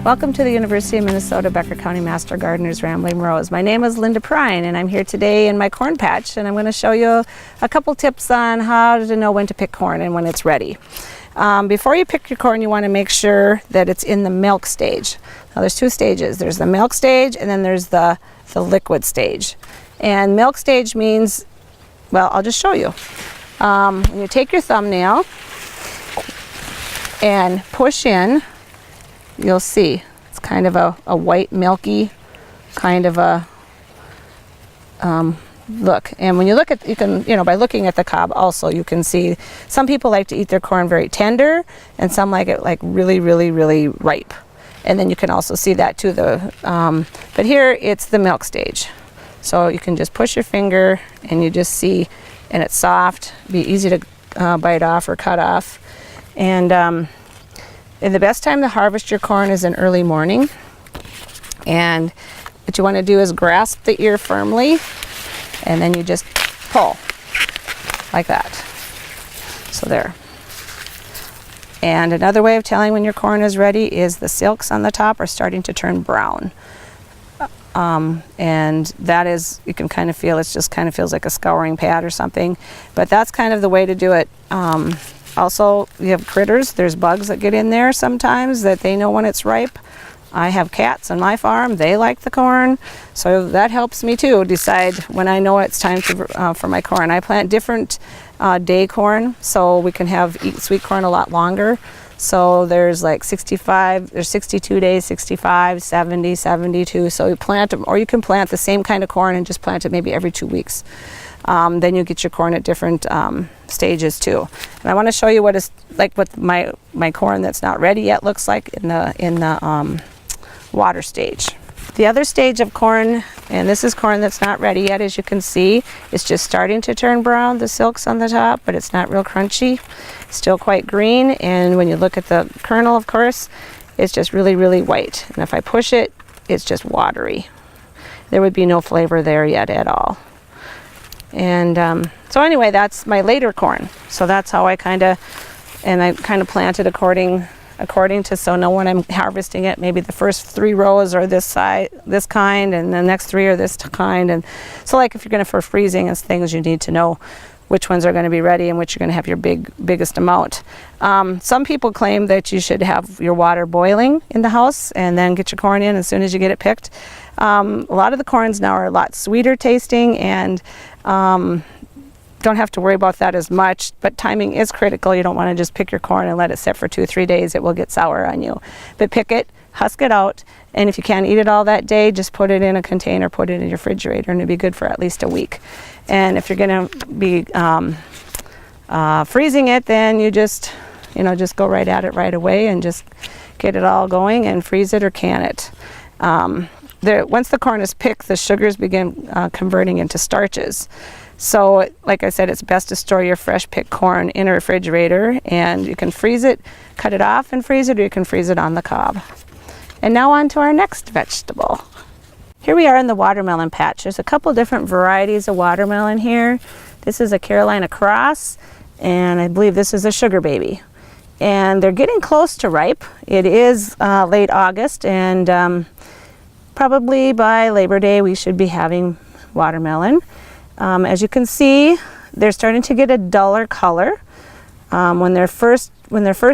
Welcome to the University of Minnesota Becker County Master Gardener's Rambling Rose. My name is Linda Perrine and I'm here today in my corn patch, and I'm going to show you a couple tips on how to know when to pick corn and when it's ready. Before you pick your corn, you want to make sure that it's in the milk stage. Now there's two stages. There's the milk stage and then there's the liquid stage. And milk stage means, well, I'll just show you. When you take your thumbnail and push in, you'll see it's kind of a white milky kind of a look. And when you look at, you can, by looking at the cob also, you can see some people like to eat their corn very tender and some like it like really ripe. And then you can also see that too, but here it's the milk stage. So you can just push your finger and you just see, and it's soft, be easy to bite off or cut off. And the best time to harvest your corn is in early morning. And what you want to do is grasp the ear firmly, and then you just pull like that. So there. And another way of telling when your corn is ready is the silks on the top are starting to turn brown. And that is, you can kind of feel, it just kind of feels like a scouring pad or something. But that's kind of the way to do it. Also, you have critters, there's bugs that get in there sometimes that they know when it's ripe. I have cats on my farm, they like the corn, so that helps me too decide when I know it's time to, for my corn. I plant different day corn, so we can eat sweet corn a lot longer. So there's like 65, there's 62 days, 65, 70, 72, so you plant them, or you can plant the same kind of corn and just plant it maybe every 2 weeks. Then you get your corn at different stages too. And I want to show you what my corn that's not ready yet looks like in the water stage. The other stage of corn, and this is corn that's not ready yet, as you can see, it's just starting to turn brown, the silks on the top, but it's not real crunchy. Still quite green, and when you look at the kernel, of course, it's just really white. And if I push it, it's just watery. There would be no flavor there yet at all. And so anyway, that's my later corn. So that's how I kind of planted according to, so know when I'm harvesting it, maybe the first 3 rows are this kind, and the next 3 are this kind. And so like if you're going for freezing and things, you need to know which ones are going to be ready and which you're going to have your biggest amount. Some people claim that you should have your water boiling in the house and then get your corn in as soon as you get it picked. A lot of the corns now are a lot sweeter tasting, and don't have to worry about that as much, but timing is critical. You don't want to just pick your corn and let it sit for 2 or 3 days. It will get sour on you. But pick it, husk it out, and if you can't eat it all that day, just put it in a container, put it in your refrigerator, and it'll be good for at least a week. And if you're going to be freezing it, then you just go right at it right away and just get it all going and freeze it or can it. Once the corn is picked, the sugars begin converting into starches. So, like I said, it's best to store your fresh picked corn in a refrigerator, and you can freeze it, cut it off and freeze it, or you can freeze it on the cob. And now on to our next vegetable. Here we are in the watermelon patch. There's a couple different varieties of watermelon here. This is a Carolina Cross, and I believe this is a Sugar Baby. And they're getting close to ripe. It is late August, and probably by Labor Day we should be having watermelon. As you can see, they're starting to get a duller color. When they're first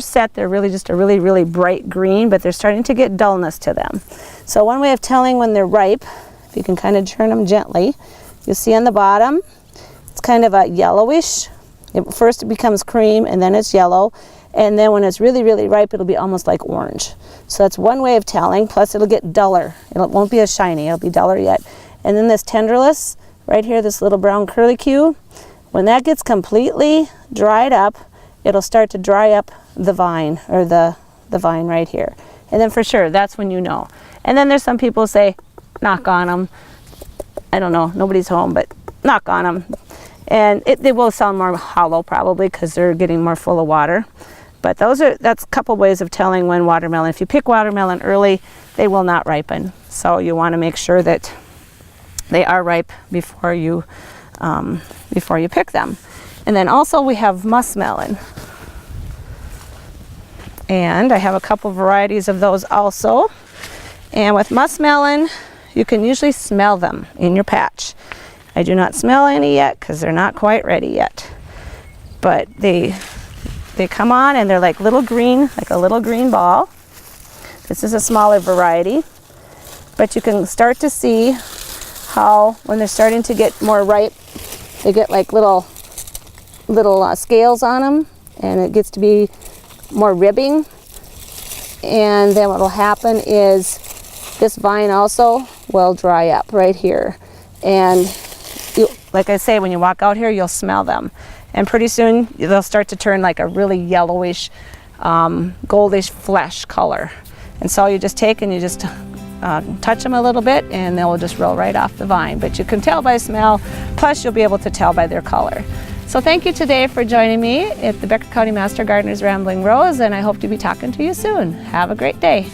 set, they're really just a really bright green, but they're starting to get dullness to them. So one way of telling when they're ripe, if you can kind of turn them gently, you'll see on the bottom, it's kind of a yellowish. First it becomes cream, and then it's yellow, and then when it's really ripe, it'll be almost like orange. So that's one way of telling, plus it'll get duller. It won't be as shiny, it'll be duller yet. And then this tenderless, right here, this little brown curlicue, when that gets completely dried up, it'll start to dry up the vine, or the vine right here. And then for sure, that's when you know. And then there's some people say, knock on them. I don't know, nobody's home, but knock on them. And they will sound more hollow probably because they're getting more full of water. But that's a couple ways of telling when watermelon. If you pick watermelon early, they will not ripen. So you want to make sure that they are ripe before you pick them. And then also we have muskmelon. And I have a couple varieties of those also. And with muskmelon, you can usually smell them in your patch. I do not smell any yet because they're not quite ready yet. But they come on and they're like little green, like a little green ball. This is a smaller variety. But you can start to see how when they're starting to get more ripe, they get like little scales on them, and it gets to be more ribbing. And then what will happen is this vine also will dry up right here. And like I say, when you walk out here, you'll smell them. And pretty soon they'll start to turn like a really yellowish, goldish flesh color. And so you just take and you just touch them a little bit and they will just roll right off the vine. But you can tell by smell, plus you'll be able to tell by their color. So thank you today for joining me at the Becker County Master Gardener's Rambling Rose, and I hope to be talking to you soon. Have a great day.